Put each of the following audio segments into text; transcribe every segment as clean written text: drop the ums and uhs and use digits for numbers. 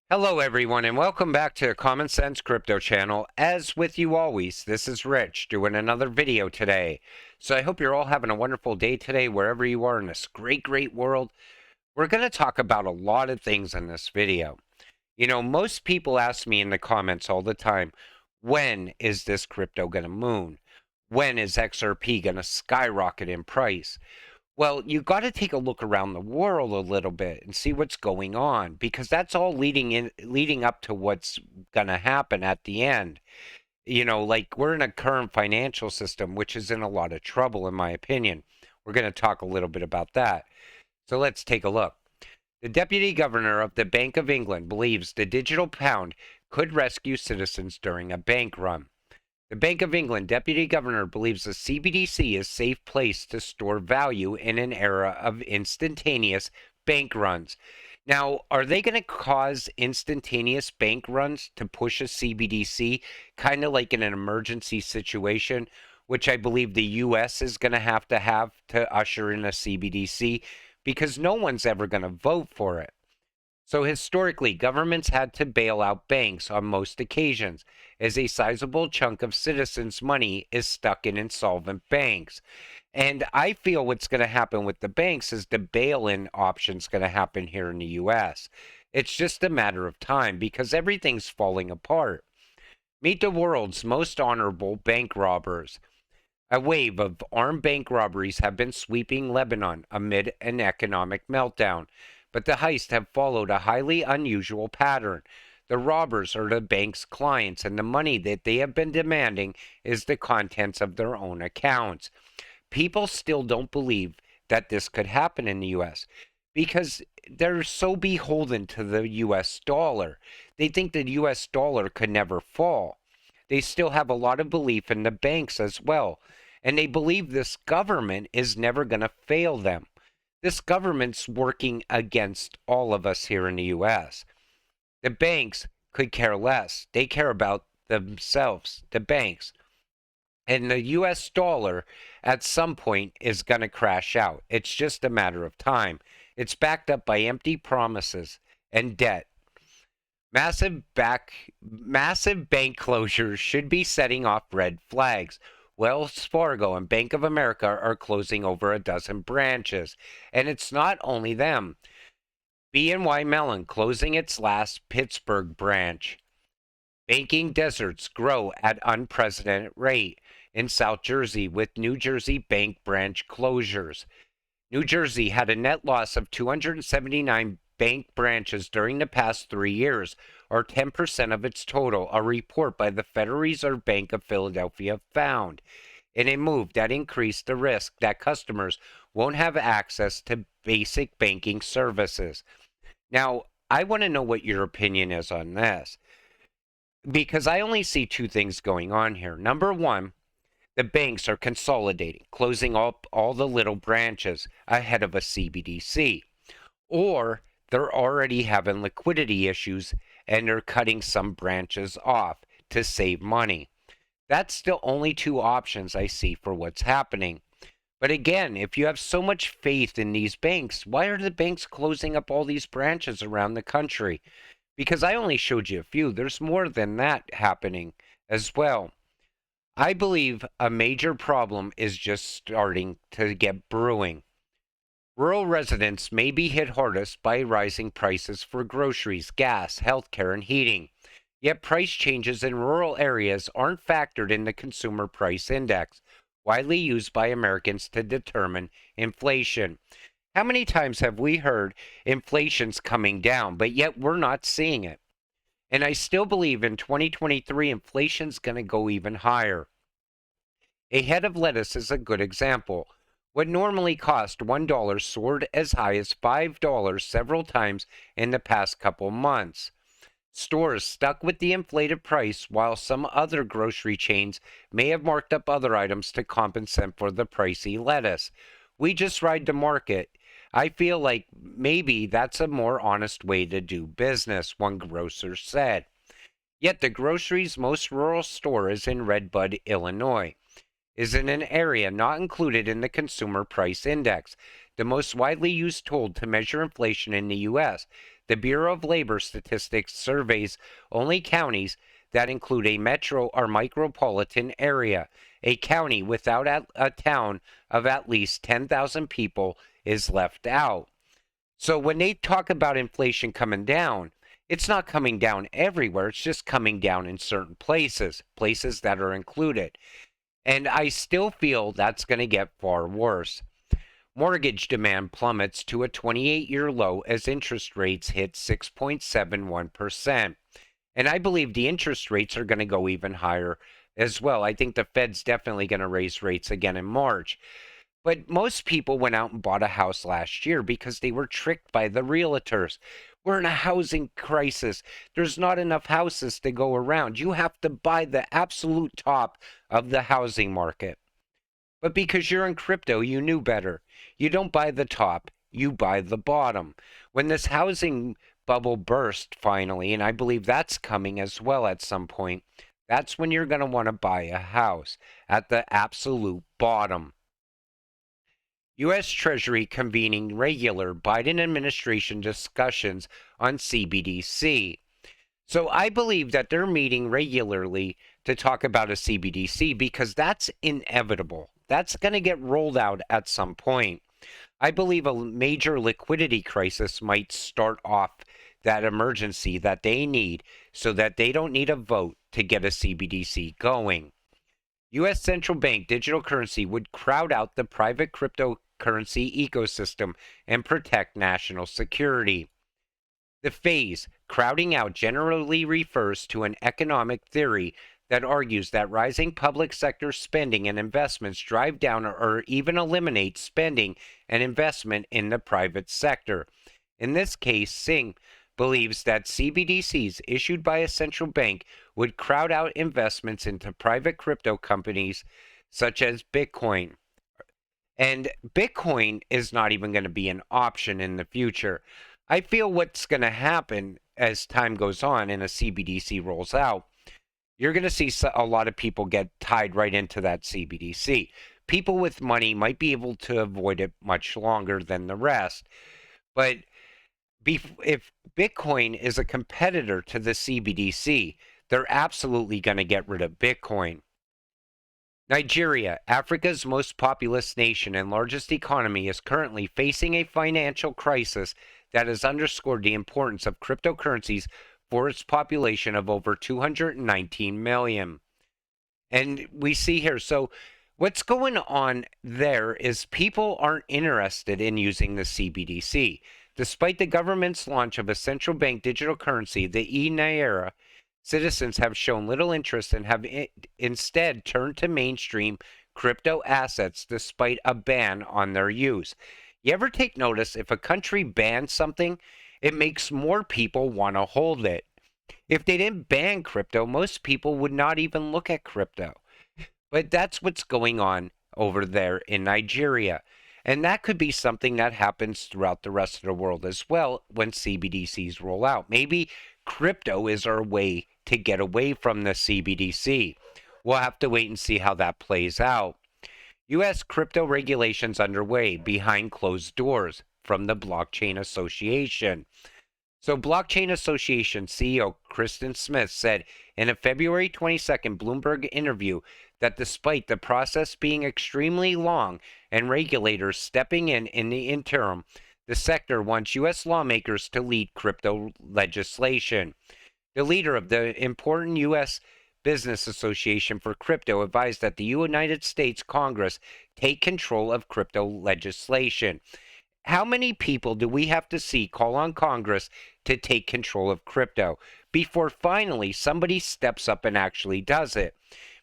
Hello, everyone, and welcome back to Common Sense Crypto channel. As with you always, this is Rich doing another video today. So I hope you're all having a wonderful day today, wherever you are in this great world. We're going to talk about a lot of things in this video. You know, most people ask me in the comments all the time, when is this crypto going to moon? When is XRP going to skyrocket in price? Well, you got to take a look around the world a little bit and see what's going on, because that's all leading up to what's going to happen at the end. You know, like we're in a current financial system which is in a lot of trouble in my opinion. We're going to talk a little bit about that. So let's take a look. The deputy governor of the Bank of England believes the digital pound could rescue citizens during a bank run. The Bank of England deputy governor believes the CBDC is a safe place to store value in an era of instantaneous bank runs. Now, are they going to cause instantaneous bank runs to push a CBDC, kind of like in an emergency situation, which I believe the US is going to have to usher in a CBDC, because no one's ever going to vote for it. So historically, governments had to bail out banks on most occasions, as a sizable chunk of citizens' money is stuck in insolvent banks. And I feel what's going to happen with the banks is the bail-in option's going to happen here in the US. It's just a matter of time because everything's falling apart. Meet the world's most honorable bank robbers. A wave of armed bank robberies have been sweeping Lebanon amid an economic meltdown, but the heists have followed a highly unusual pattern. The robbers are the bank's clients, and the money that they have been demanding is the contents of their own accounts. People still don't believe that this could happen in the U.S. because they're so beholden to the U.S. dollar. They think the U.S. dollar could never fall. They still have a lot of belief in the banks as well, and they believe this government is never going to fail them. This government's working against all of us here in the U.S. The banks could care less. They care about themselves, the banks. And the U.S. dollar at some point is going to crash out. It's just a matter of time. It's backed up by empty promises and debt. Massive bank closures should be setting off red flags. Wells Fargo and Bank of America are closing over a dozen branches. And it's not only them. BNY Mellon closing its last Pittsburgh branch. Banking deserts grow at unprecedented rate in South Jersey with New Jersey bank branch closures. New Jersey had a net loss of 279 bank branches during the past 3 years, or 10% of its total, a report by the Federal Reserve Bank of Philadelphia found, in a move that increased the risk that customers won't have access to basic banking services. Now, I want to know what your opinion is on this, because I only see two things going on here. Number one, the banks are consolidating, closing up all the little branches ahead of a CBDC. Or they're already having liquidity issues and they're cutting some branches off to save money. That's the only two options I see for what's happening. But again, if you have so much faith in these banks, why are the banks closing up all these branches around the country? Because I only showed you a few. There's more than that happening as well. I believe a major problem is just starting to get brewing. Rural residents may be hit hardest by rising prices for groceries, gas, healthcare, and heating. Yet price changes in rural areas aren't factored in the Consumer Price Index, widely used by Americans to determine inflation. How many times have we heard inflation's coming down, but yet we're not seeing it? And I still believe in 2023 inflation's going to go even higher. A head of lettuce is a good example. What normally cost $1 soared as high as $5 several times in the past couple months. Stores stuck with the inflated price, while some other grocery chains may have marked up other items to compensate for the pricey lettuce. We just ride the market. I feel like maybe that's a more honest way to do business, one grocer said. Yet the grocery's most rural store is in Redbud, Illinois, is in an area not included in the Consumer Price Index, the most widely used tool to measure inflation in the U.S. The Bureau of Labor Statistics surveys only counties that include a metro or micropolitan area. A county without a town of at least 10,000 people is left out. So when they talk about inflation coming down, it's not coming down everywhere. It's just coming down in certain places, places that are included. And I still feel that's going to get far worse. Mortgage demand plummets to a 28-year low as interest rates hit 6.71%. And I believe the interest rates are going to go even higher as well. I think the Fed's definitely going to raise rates again in March. But most people went out and bought a house last year because they were tricked by the realtors. We're in a housing crisis. There's not enough houses to go around. You have to buy the absolute top of the housing market. But because you're in crypto, you knew better. You don't buy the top, you buy the bottom. When this housing bubble burst finally, and I believe that's coming as well at some point, that's when you're going to want to buy a house at the absolute bottom. U.S. Treasury convening regular Biden administration discussions on CBDC. So I believe that they're meeting regularly to talk about a CBDC because that's inevitable. That's going to get rolled out at some point. I believe a major liquidity crisis might start off that emergency that they need so that they don't need a vote to get a CBDC going. U.S. central bank digital currency would crowd out the private cryptocurrency ecosystem and protect national security. The phase, crowding out, generally refers to an economic theory that argues that rising public sector spending and investments drive down or even eliminate spending and investment in the private sector. In this case, Singh believes that CBDCs issued by a central bank would crowd out investments into private crypto companies such as Bitcoin. And Bitcoin is not even going to be an option in the future. I feel what's going to happen as time goes on and a CBDC rolls out, you're going to see a lot of people get tied right into that CBDC. People with money might be able to avoid it much longer than the rest. But if Bitcoin is a competitor to the CBDC, they're absolutely going to get rid of Bitcoin. Nigeria, Africa's most populous nation and largest economy, is currently facing a financial crisis that has underscored the importance of cryptocurrencies for its population of over 219 million. And we see here, so what's going on there is people aren't interested in using the CBDC. Despite the government's launch of a central bank digital currency, the e-Naira, citizens have shown little interest and have instead turned to mainstream crypto assets despite a ban on their use. You ever take notice if a country bans something, it makes more people want to hold it. If they didn't ban crypto, most people would not even look at crypto. But that's what's going on over there in Nigeria. And that could be something that happens throughout the rest of the world as well when CBDCs roll out. Maybe crypto is our way to get away from the CBDC. We'll have to wait and see how that plays out. U.S. crypto regulations underway behind closed doors from the Blockchain Association. So Blockchain Association CEO Kristen Smith said in a February 22nd Bloomberg interview that despite the process being extremely long and regulators stepping in the interim, the sector wants U.S. lawmakers to lead crypto legislation. The leader of the important U.S. Business Association for Crypto advised that the United States Congress take control of crypto legislation. How many people do we have to see call on Congress to take control of crypto before finally somebody steps up and actually does it?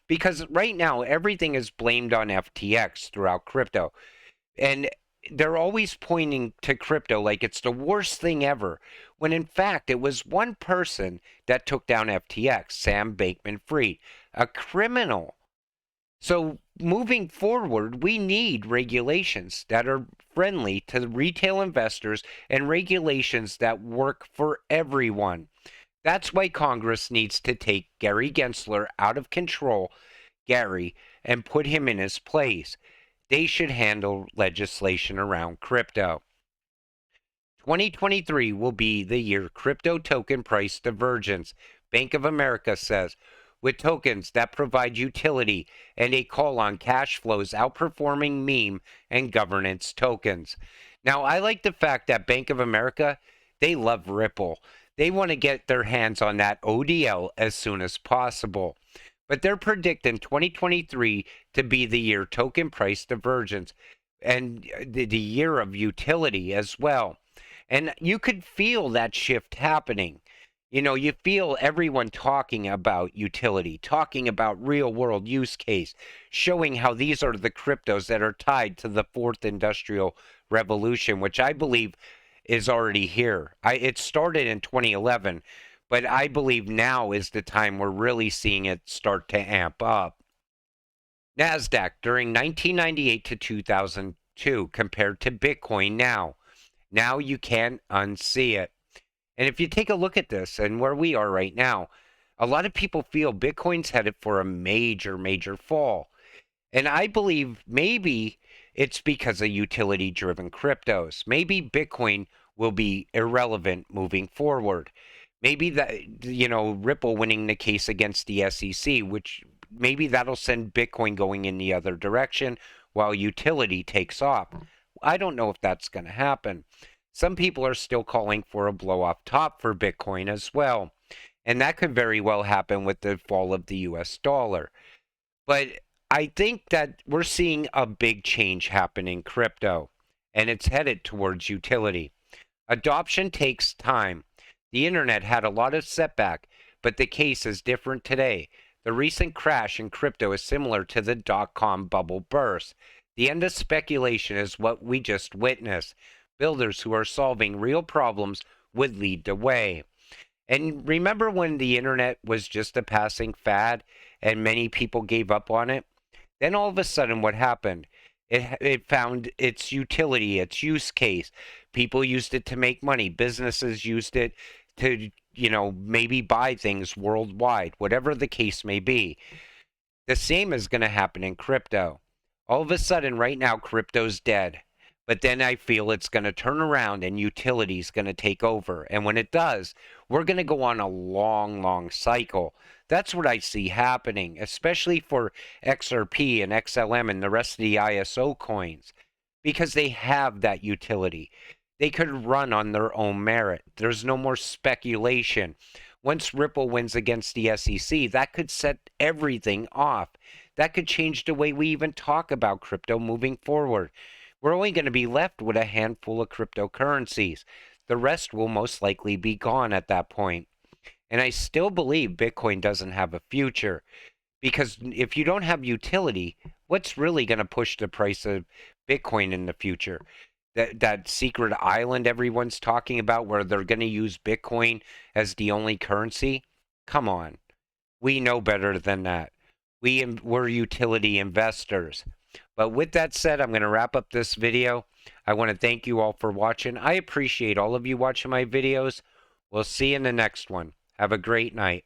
Because right now everything is blamed on FTX throughout crypto. And they're always pointing to crypto like it's the worst thing ever, when in fact it was one person that took down FTX, Sam Bankman-Fried, a criminal. So moving forward, we need regulations that are friendly to retail investors and regulations that work for everyone. That's why Congress needs to take Gary Gensler out of control, Gary, and put him in his place. They should handle legislation around crypto. 2023 will be the year crypto token price divergence, Bank of America says, with tokens that provide utility and a call on cash flows outperforming meme and governance tokens. Now, I like the fact that Bank of America, they love Ripple. They want to get their hands on that ODL as soon as possible. But they're predicting 2023 to be the year token price divergence and the year of utility as well. And you could feel that shift happening. You know, you feel everyone talking about utility, talking about real world use case, showing how these are the cryptos that are tied to the fourth industrial revolution, which I believe is already here. It started in 2011, but I believe now is the time we're really seeing it start to amp up. NASDAQ during 1998 to 2002 compared to Bitcoin now. Now you can't unsee it. And if you take a look at this and where we are right now, a lot of people feel Bitcoin's headed for a major, major fall. And I believe maybe it's because of utility driven cryptos. Maybe Bitcoin will be irrelevant moving forward. Maybe that, Ripple winning the case against the SEC, which maybe that'll send Bitcoin going in the other direction while utility takes off. I don't know if that's going to happen. Some people are still calling for a blow off top for Bitcoin as well. And that could very well happen with the fall of the US dollar. But I think that we're seeing a big change happen in crypto, and it's headed towards utility. Adoption takes time. The internet had a lot of setback, but the case is different today. The recent crash in crypto is similar to the dot-com bubble burst. The end of speculation is what we just witnessed. Builders who are solving real problems would lead the way. And remember when the internet was just a passing fad and many people gave up on it? Then all of a sudden, what happened? It found its utility, its use case. People used it to make money. Businesses used it to, maybe buy things worldwide, whatever the case may be. The same is going to happen in crypto. All of a sudden, right now, crypto's dead. But then I feel it's going to turn around and utility is going to take over. And when it does, we're going to go on a long, long cycle. That's what I see happening, especially for XRP and XLM and the rest of the ISO coins, because they have that utility. They could run on their own merit. There's no more speculation. Once Ripple wins against the SEC, that could set everything off. That could change the way we even talk about crypto moving forward. We're only going to be left with a handful of cryptocurrencies. The rest will most likely be gone at that point. And I still believe Bitcoin doesn't have a future, because if you don't have utility, what's really going to push the price of Bitcoin in the future? That secret island everyone's talking about where they're going to use Bitcoin as the only currency? Come on. We know better than that. We're utility investors. But with that said, I'm going to wrap up this video. I want to thank you all for watching. I appreciate all of you watching my videos. We'll see you in the next one. Have a great night.